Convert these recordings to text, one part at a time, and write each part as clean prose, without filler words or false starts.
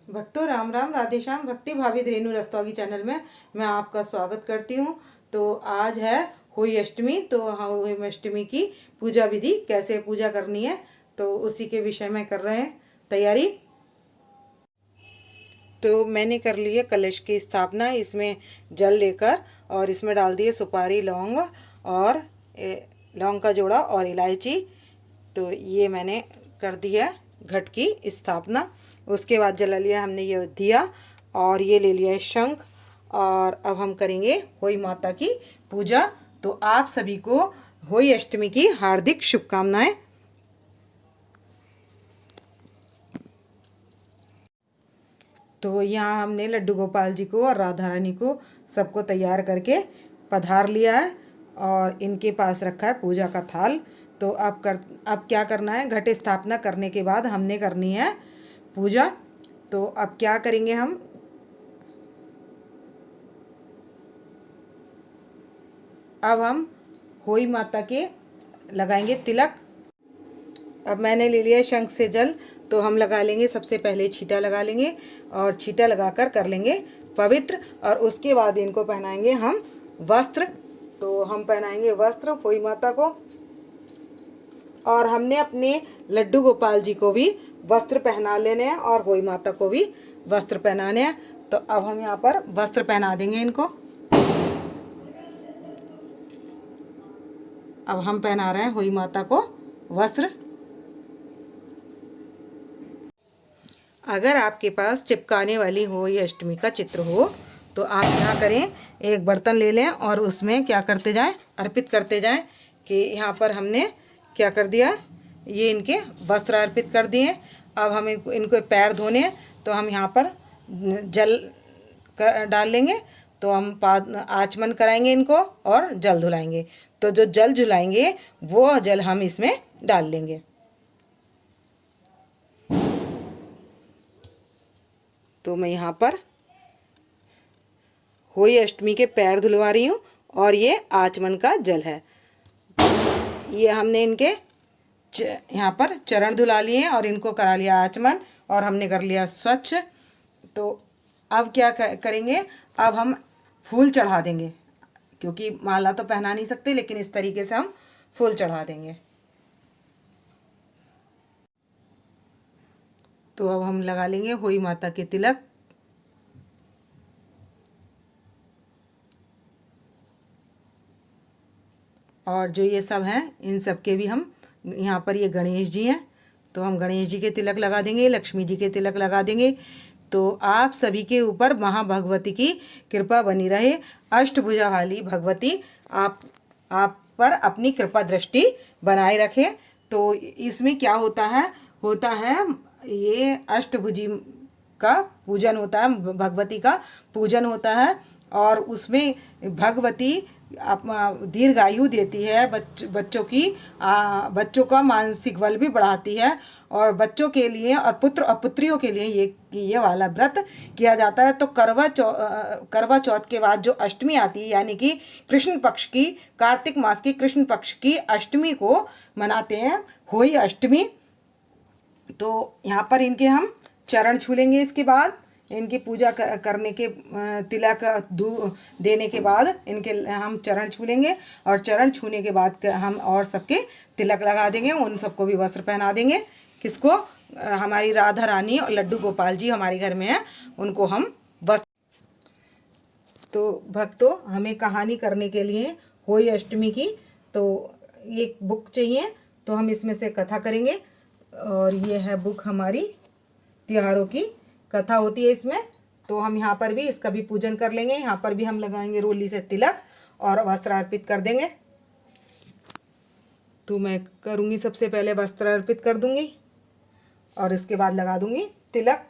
भक्तों राम राम, राधे श्याम। भक्ति भाभी रेणु रस्तोगी चैनल में मैं आपका स्वागत करती हूँ। तो आज है होली अष्टमी। तो हाँ, होली अष्टमी की पूजा विधि कैसे पूजा करनी है तो उसी के विषय में कर रहे हैं तैयारी। तो मैंने कर ली है कलश की स्थापना। इसमें जल लेकर और इसमें डाल दिए सुपारी, लौंग और लौंग का जोड़ा और इलायची। तो ये मैंने कर दिया घट की स्थापना। उसके बाद जला लिया हमने ये दिया और ये ले लिया है शंख। और अब हम करेंगे होली माता की पूजा। तो आप सभी को होली अष्टमी की हार्दिक शुभकामनाएं। तो यहाँ हमने लड्डू गोपाल जी को और राधा रानी को सबको तैयार करके पधार लिया है और इनके पास रखा है पूजा का थाल। तो अब क्या करना है, घट स्थापना करने के बाद हमने करनी है पूजा। तो अब क्या करेंगे हम होली माता के लगाएंगे तिलक। अब मैंने ले लिया शंख से जल। तो हम लगा लेंगे, सबसे पहले छींटा लगा लेंगे और छींटा लगाकर कर लेंगे पवित्र। और उसके बाद इनको पहनाएंगे हम वस्त्र। तो हम पहनाएंगे वस्त्र होली माता को। और हमने अपने लड्डू गोपाल जी को भी वस्त्र पहना लेने हैं और होली माता को भी वस्त्र पहनाने हैं। तो अब हम यहाँ पर वस्त्र पहना देंगे इनको। अब हम पहना रहे हैं होली माता को वस्त्र। अगर आपके पास चिपकाने वाली होली अष्टमी का चित्र हो तो आप क्या करें, एक बर्तन ले लें और उसमें क्या करते जाएं, अर्पित करते जाएं। कि यहाँ पर हमने क्या कर दिया, ये इनके वस्त्र अर्पित कर दिए। अब हम इनको पैर धोने हैं। तो हम यहाँ पर जल डाल लेंगे। तो हम आचमन कराएंगे इनको और जल धुलाएंगे। तो जो जल झुलाएंगे वो जल हम इसमें डाल लेंगे। तो मैं यहाँ पर होली अष्टमी के पैर धुलवा रही हूँ और ये आचमन का जल है। ये हमने इनके यहाँ पर चरण धुला लिए और इनको करा लिया आचमन और हमने कर लिया स्वच्छ। तो अब क्या करेंगे, अब हम फूल चढ़ा देंगे। क्योंकि माला तो पहना नहीं सकते, लेकिन इस तरीके से हम फूल चढ़ा देंगे। तो अब हम लगा लेंगे होली माता के तिलक। और जो ये सब हैं इन सब के भी हम यहाँ पर, ये गणेश जी हैं तो हम गणेश जी के तिलक लगा देंगे, लक्ष्मी जी के तिलक लगा देंगे। तो आप सभी के ऊपर महाभगवती की कृपा बनी रहे। अष्टभुजा वाली भगवती आप पर अपनी कृपा दृष्टि बनाए रखे। तो इसमें क्या होता है ये अष्टभुजी का पूजन होता है, भगवती का पूजन होता है। और उसमें भगवती दीर्घायु देती है बच्चों का मानसिक बल भी बढ़ाती है। और बच्चों के लिए और पुत्र और पुत्रियों के लिए ये वाला व्रत किया जाता है। तो करवा चौथ के बाद जो अष्टमी आती है, यानी कि कृष्ण पक्ष की, कार्तिक मास की कृष्ण पक्ष की अष्टमी को मनाते हैं होली अष्टमी। तो यहाँ पर इनके हम चरण छू लेंगे। इसके बाद इनकी पूजा करने के तिलक देने के बाद इनके हम चरण छू लेंगे। और चरण छूने के बाद हम और सबके तिलक लगा देंगे, उन सबको भी वस्त्र पहना देंगे। किसको, हमारी राधा रानी और लड्डू गोपाल जी हमारे घर में हैं, उनको हम वस्त्र। तो भक्तों, हमें कहानी करने के लिए होली अष्टमी की तो एक बुक चाहिए। तो हम इसमें से कथा करेंगे। और ये है बुक हमारी, त्योहारों की कथा होती है इसमें। तो हम यहाँ पर भी इसका भी पूजन कर लेंगे। यहाँ पर भी हम लगाएंगे रोली से तिलक और वस्त्र अर्पित कर देंगे। तो मैं करूँगी, सबसे पहले वस्त्र अर्पित कर दूँगी और इसके बाद लगा दूँगी तिलक।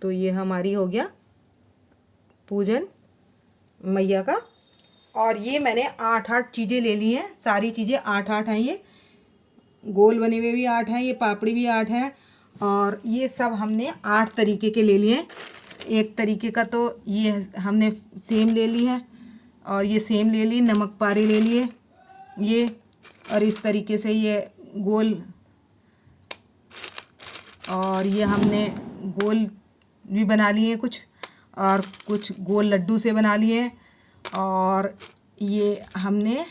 तो ये हमारी हो गया पूजन मैया का। और ये मैंने 8 चीज़ें ले ली हैं। सारी चीज़ें 8 हैं। ये गोल बने हुए भी 8 हैं, ये पापड़ी भी 8 हैं। और ये सब हमने 8 तरीके के ले लिए। एक तरीके का तो ये हमने सेम ले ली है और ये सेम ले ली, नमक पारे ले लिए, ये और इस तरीके से ये गोल, और ये हमने गोल भी बना लिए कुछ, और कुछ गोल लड्डू से बना लिए, और ये हमने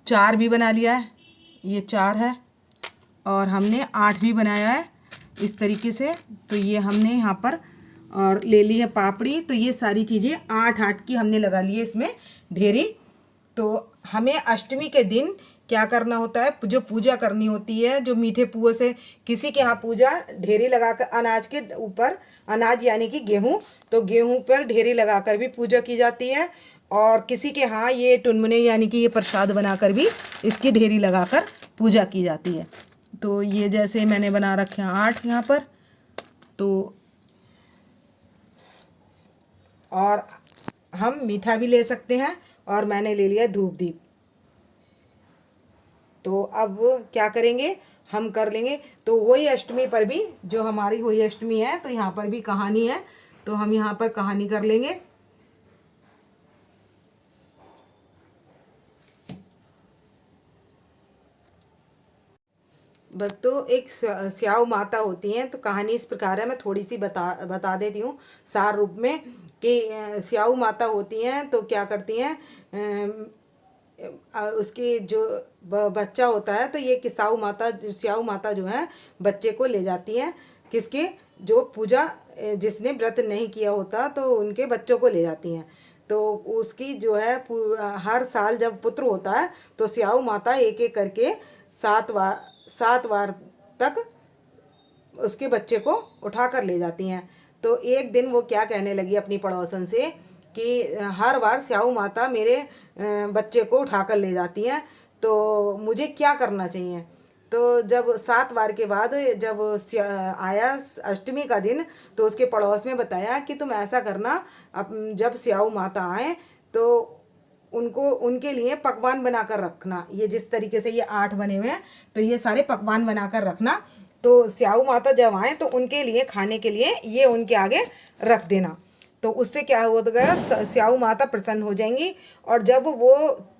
4 भी बना लिया है, ये 4 है, और हमने 8 भी बनाया है इस तरीके से। तो ये हमने यहाँ पर और ले ली है पापड़ी। तो ये सारी चीज़ें 8-8 की हमने लगा ली है इसमें ढेरी। तो हमें अष्टमी के दिन क्या करना होता है, जो पूजा करनी होती है, जो मीठे पुए से किसी के यहाँ पूजा ढेरी लगाकर अनाज के ऊपर, अनाज यानी कि गेहूँ, तो गेहूँ पर ढेरी लगाकर भी पूजा की जाती है, और किसी के यहाँ ये टुनमुने यानी कि ये प्रसाद बनाकर भी इसकी ढेरी लगाकर पूजा की जाती है। तो ये जैसे मैंने बना रखे हैं 8 यहाँ पर। तो और हम मीठा भी ले सकते हैं, और मैंने ले लिया धूप दीप। तो अब क्या करेंगे, हम कर लेंगे। तो वही अष्टमी पर भी जो हमारी वही अष्टमी है, तो यहाँ पर भी कहानी है, तो हम यहाँ पर कहानी कर लेंगे। बस तो एक स्याऊ माता होती हैं। तो कहानी इस प्रकार है, मैं थोड़ी सी बता देती हूँ सार रूप में कि स्याऊ माता होती हैं तो क्या करती हैं, उसकी जो बच्चा होता है, तो ये कि स्याऊ माता जो है बच्चे को ले जाती हैं, किसके, जो पूजा जिसने व्रत नहीं किया होता तो उनके बच्चों को ले जाती हैं। तो उसकी जो है हर साल जब पुत्र होता है तो स्याऊ माता एक एक करके 7 बार तक उसके बच्चे को उठा कर ले जाती हैं। तो एक दिन वो क्या कहने लगी अपनी पड़ोसन से कि हर बार स्याऊ माता मेरे बच्चे को उठा कर ले जाती हैं, तो मुझे क्या करना चाहिए। तो जब 7 बार के बाद जब आया अष्टमी का दिन, तो उसके पड़ोस में बताया कि तुम ऐसा करना, अब जब स्याऊ माता आए तो उनको उनके लिए पकवान बनाकर रखना। ये जिस तरीके से ये 8 बने हुए हैं, तो ये सारे पकवान बनाकर रखना। तो स्याऊ माता जब आए तो उनके लिए खाने के लिए ये उनके आगे रख देना। तो उससे क्या हो गया, स्याऊ माता प्रसन्न हो जाएंगी, और जब वो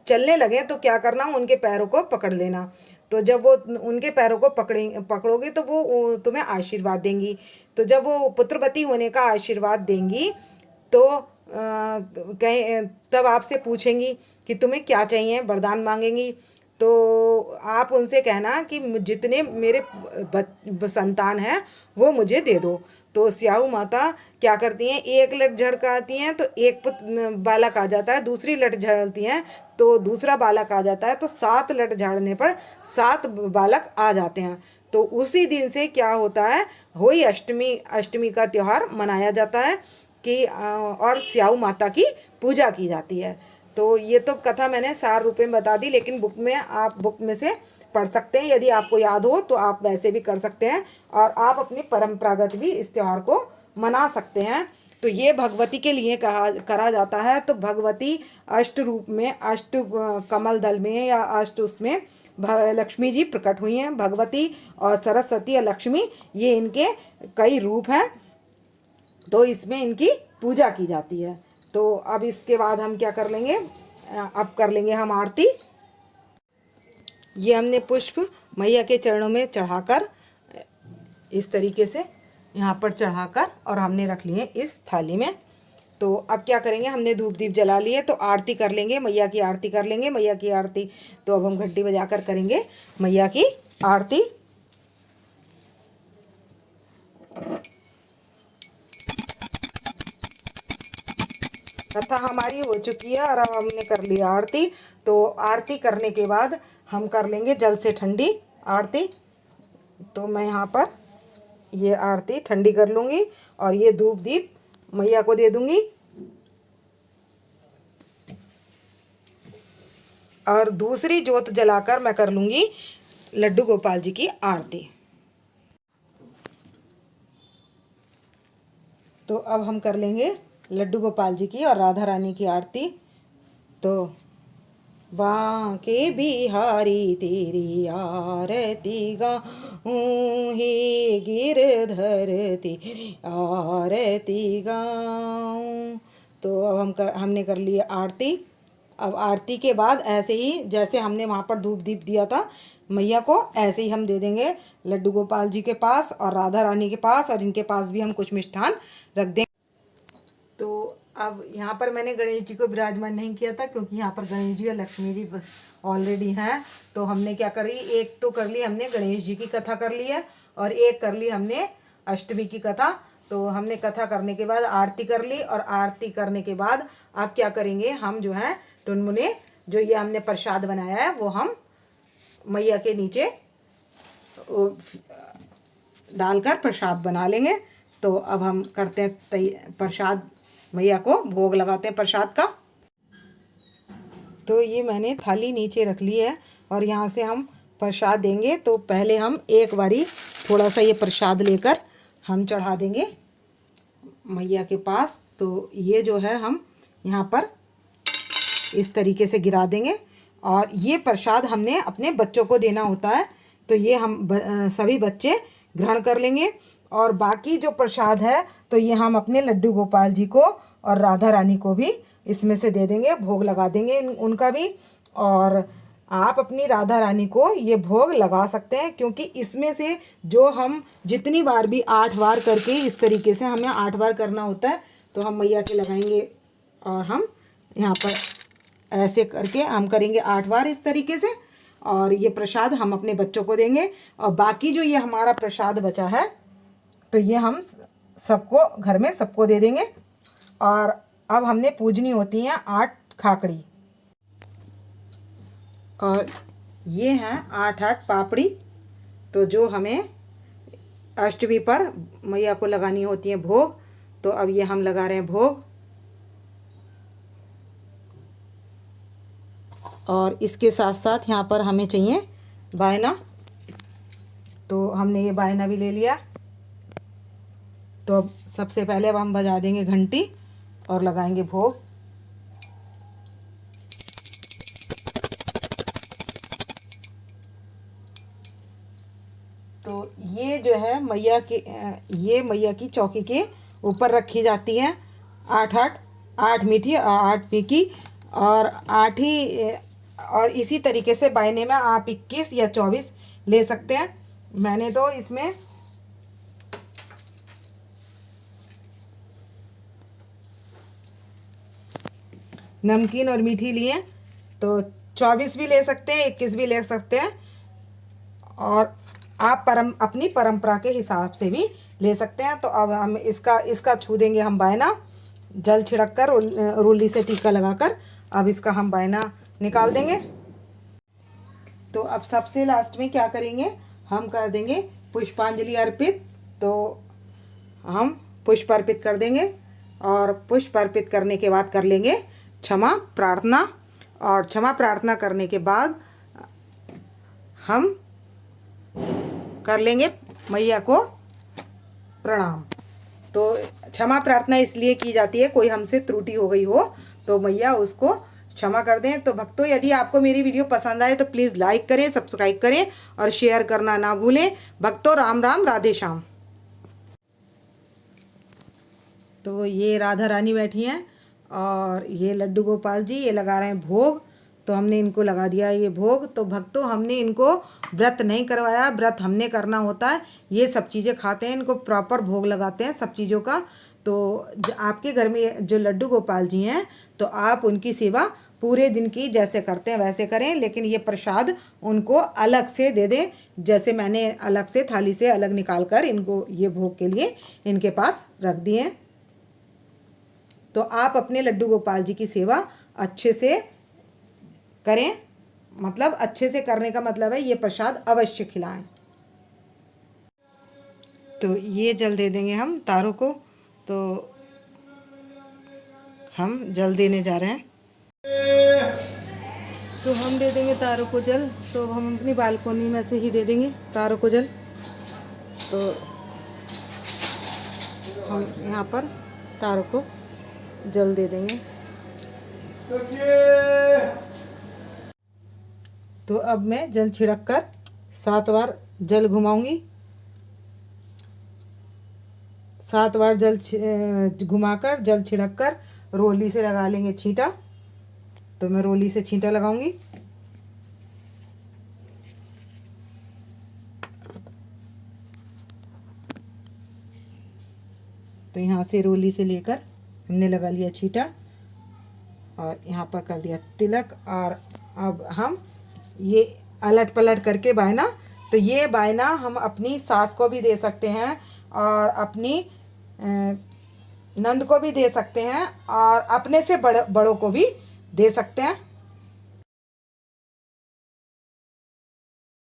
चलने लगे तो क्या करना, उनके पैरों को पकड़ लेना। तो जब वो उनके पैरों को पकड़ोगे तो वो तुम्हें आशीर्वाद देंगी। तो जब वो पुत्रवती होने का आशीर्वाद देंगी तो कहीं तब आपसे पूछेंगी कि तुम्हें क्या चाहिए, वरदान मांगेंगी। तो आप उनसे कहना कि जितने मेरे संतान हैं वो मुझे दे दो। तो स्याऊ माता क्या करती हैं, एक लट झड़काती हैं तो एक बालक आ जाता है, दूसरी लट झड़ती हैं तो दूसरा बालक आ जाता है, तो 7 लट झाड़ने पर 7 बालक आ जाते हैं। तो उसी दिन से क्या होता है, वही अष्टमी का त्यौहार मनाया जाता है कि और स्याऊ माता की पूजा की जाती है। तो ये तो कथा मैंने सार रूप में बता दी, लेकिन बुक में से पढ़ सकते हैं। यदि आपको याद हो तो आप वैसे भी कर सकते हैं, और आप अपनी परंपरागत भी इस त्यौहार को मना सकते हैं। तो ये भगवती के लिए करा जाता है। तो भगवती अष्ट रूप में, अष्ट कमल दल में या अष्ट उसमें लक्ष्मी जी प्रकट हुई हैं। भगवती और सरस्वती और लक्ष्मी ये इनके कई रूप हैं, तो इसमें इनकी पूजा की जाती है। तो अब इसके बाद हम क्या कर लेंगे, अब कर लेंगे हम आरती। ये हमने पुष्प मैया के चरणों में चढ़ाकर इस तरीके से यहाँ पर चढ़ाकर और हमने रख लिए इस थाली में। तो अब क्या करेंगे, हमने धूप दीप जला लिए, तो आरती कर लेंगे, मैया की आरती कर लेंगे, मैया की आरती। तो अब हम घंटी बजाकर करेंगे मैया की आरती। कथा हमारी हो चुकी है और अब हमने कर लिया आरती। तो आरती करने के बाद हम कर लेंगे जल से ठंडी आरती। तो मैं यहाँ पर ये आरती ठंडी कर लूँगी और ये धूप दीप मैया को दे दूँगी, और दूसरी जोत जलाकर मैं कर लूँगी लड्डू गोपाल जी की आरती। तो अब हम कर लेंगे लड्डू गोपाल जी की और राधा रानी की आरती। तो बांके बिहारी तेरी आरती गाऊं, हे गिरधर तेरी आरती गाऊं। तो अब हमने कर लिए आरती, अब आरती के बाद ऐसे ही जैसे हमने वहाँ पर धूप दीप दिया था मैया को, ऐसे ही हम दे देंगे लड्डू गोपाल जी के पास और राधा रानी के पास, और इनके पास भी हम कुछ मिष्ठान रख देंगे। तो अब यहाँ पर मैंने गणेश जी को विराजमान नहीं किया था क्योंकि यहाँ पर गणेश जी और लक्ष्मी जी ऑलरेडी हैं। तो हमने क्या करी, एक तो कर ली हमने गणेश जी की कथा कर ली है और एक कर ली हमने अष्टमी की कथा। तो हमने कथा करने के बाद आरती कर ली, और आरती करने के बाद अब क्या करेंगे, हम जो है टुनमुने जो ये हमने प्रसाद बनाया है वो हम मैया के नीचे डालकर प्रसाद बना लेंगे। तो अब हम करते हैं प्रसाद, मैया को भोग लगाते हैं प्रसाद का। तो ये मैंने थाली नीचे रख ली है और यहाँ से हम प्रसाद देंगे। तो पहले हम एक बारी थोड़ा सा ये प्रसाद लेकर हम चढ़ा देंगे मैया के पास। तो ये जो है हम यहाँ पर इस तरीके से गिरा देंगे, और ये प्रसाद हमने अपने बच्चों को देना होता है। तो ये हम सभी बच्चे ग्रहण कर लेंगे, और बाकी जो प्रसाद है तो ये हम अपने लड्डू गोपाल जी को और राधा रानी को भी इसमें से दे देंगे, भोग लगा देंगे उनका भी। और आप अपनी राधा रानी को ये भोग लगा सकते हैं, क्योंकि इसमें से जो हम जितनी बार भी 8 बार करके इस तरीके से हमें 8 बार करना होता है, तो हम मैया के लगाएंगे और हम यहाँ पर ऐसे करके हम करेंगे 8 बार इस तरीके से, और ये प्रसाद हम अपने बच्चों को देंगे। और बाकी जो ये हमारा प्रसाद बचा है तो ये हम सबको घर में सबको दे देंगे। और अब हमने पूजनी होती हैं 8 खाकड़ी, और ये हैं 8 पापड़ी। तो जो हमें अष्टमी पर मैया को लगानी होती हैं भोग, तो अब ये हम लगा रहे हैं भोग। और इसके साथ साथ यहाँ पर हमें चाहिए बायना, तो हमने ये बायना भी ले लिया। तो अब सबसे पहले अब हम बजा देंगे घंटी और लगाएंगे भोग। तो ये जो है मैया की, ये मैया की चौकी के ऊपर रखी जाती है 8 मीठी और 8 फीकी, और 8 ही। और इसी तरीके से बायने में आप 21 या 24 ले सकते हैं। मैंने तो इसमें नमकीन और मीठी लिए, तो 24 भी ले सकते हैं, 21 भी ले सकते हैं, और आप अपनी परंपरा के हिसाब से भी ले सकते हैं। तो अब हम इसका छू देंगे हम बायना, जल छिड़क कर रूली से टीका लगाकर अब इसका हम बायना निकाल देंगे। तो अब सबसे लास्ट में क्या करेंगे, हम कर देंगे पुष्पांजलि अर्पित। तो हम पुष्प अर्पित कर देंगे, और पुष्प अर्पित करने के बाद कर लेंगे क्षमा प्रार्थना, और क्षमा प्रार्थना करने के बाद हम कर लेंगे मैया को प्रणाम। तो क्षमा प्रार्थना इसलिए की जाती है, कोई हमसे त्रुटि हो गई हो तो मैया उसको क्षमा कर दें। तो भक्तों, यदि आपको मेरी वीडियो पसंद आए तो प्लीज़ लाइक करें, सब्सक्राइब करें और शेयर करना ना भूलें। भक्तों, राम राम, राधे श्याम। तो ये राधा रानी बैठी हैं और ये लड्डू गोपाल जी ये लगा रहे हैं भोग। तो हमने इनको लगा दिया ये भोग। तो भक्तों, हमने इनको व्रत नहीं करवाया, व्रत हमने करना होता है। ये सब चीज़ें खाते हैं, इनको प्रॉपर भोग लगाते हैं सब चीज़ों का। तो आपके घर में जो लड्डू गोपाल जी हैं तो आप उनकी सेवा पूरे दिन की जैसे करते हैं वैसे करें, लेकिन ये प्रसाद उनको अलग से दे दें, जैसे मैंने अलग से थाली से अलग निकाल कर इनको ये भोग के लिए इनके पास रख दिए। तो आप अपने लड्डू गोपाल जी की सेवा अच्छे से करें, मतलब अच्छे से करने का मतलब है ये प्रसाद अवश्य खिलाएं। तो ये जल दे देंगे हम तारों को। तो हम जल देने जा रहे हैं। तो हम दे देंगे तारों को जल। तो हम अपनी बालकोनी में से ही दे देंगे तारों को जल। तो हम यहाँ पर तारों को जल दे देंगे। तो अब मैं जल छिड़क कर 7 बार जल घुमाऊंगी। 7 बार जल घुमाकर जल छिड़क कर रोली से लगा लेंगे छींटा। तो मैं रोली से छींटा लगाऊंगी। तो यहाँ से रोली से लेकर हमने लगा लिया छींटा और यहाँ पर कर दिया तिलक। और अब हम ये अलट पलट करके बायना, तो ये बायना हम अपनी सास को भी दे सकते हैं और अपनी नंद को भी दे सकते हैं और अपने से बड़ों को भी दे सकते हैं।